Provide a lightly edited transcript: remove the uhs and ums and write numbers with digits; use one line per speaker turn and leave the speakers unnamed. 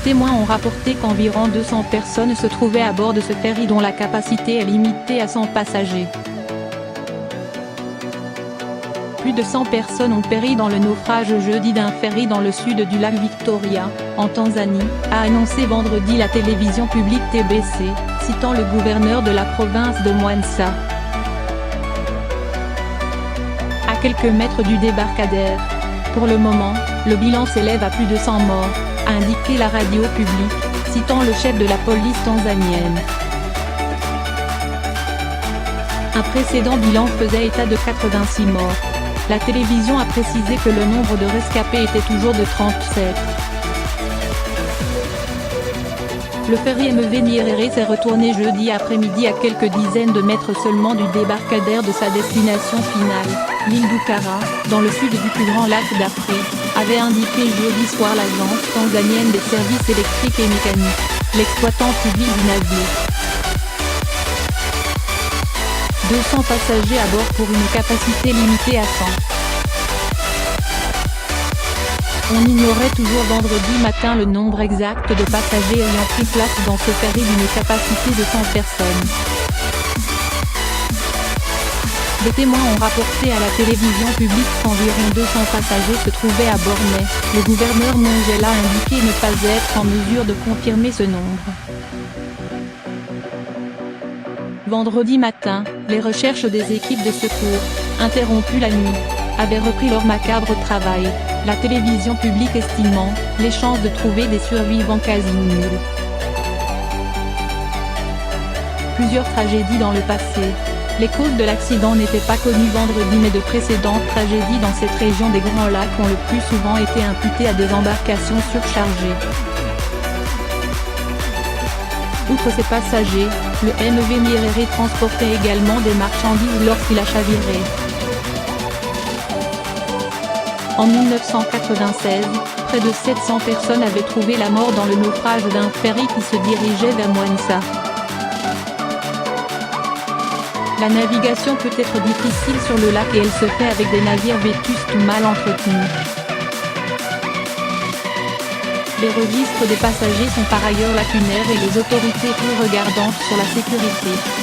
témoins ont rapporté qu'environ 200 personnes se trouvaient à bord de ce ferry dont la capacité est limitée à 100 passagers. Plus de 100 personnes ont péri dans le naufrage jeudi d'un ferry dans le sud du lac Victoria, en Tanzanie, a annoncé vendredi la télévision publique TBC, citant le gouverneur de la province de Mwanza. À quelques mètres du débarcadère. Pour le moment, le bilan s'élève à plus de 100 morts, a indiqué la radio publique, citant le chef de la police tanzanienne. Un précédent bilan faisait état de 86 morts. La télévision a précisé que le nombre de rescapés était toujours de 37. Le ferry MV Nyerere s'est retourné jeudi après-midi à quelques dizaines de mètres seulement du débarcadère de sa destination finale, l'île d'Ukara, dans le sud du plus grand lac d'Afrique, avait indiqué jeudi soir l'agence tanzanienne des services électriques et mécaniques, l'exploitant public du navire. 200 passagers à bord pour une capacité limitée à 100. On ignorait toujours vendredi matin le nombre exact de passagers ayant pris place dans ce ferry d'une capacité de 100 personnes. Des témoins ont rapporté à la télévision publique qu'environ 200 passagers se trouvaient à bord mais, le gouverneur Mongela a indiqué ne pas être en mesure de confirmer ce nombre. Vendredi matin, les recherches des équipes de secours, interrompues la nuit, avaient repris leur macabre travail, la télévision publique estimant les chances de trouver des survivants quasi nulles. Plusieurs tragédies dans le passé. Les causes de l'accident n'étaient pas connues vendredi mais de précédentes tragédies dans cette région des Grands Lacs ont le plus souvent été imputées à des embarcations surchargées. Outre ses passagers, le MV Nyerere transportait également des marchandises lorsqu'il a chaviré. En 1996, près de 700 personnes avaient trouvé la mort dans le naufrage d'un ferry qui se dirigeait vers Mwanza. La navigation peut être difficile sur le lac et elle se fait avec des navires vétustes ou mal entretenus. Les registres des passagers sont par ailleurs lacunaires et les autorités peu regardantes sur la sécurité.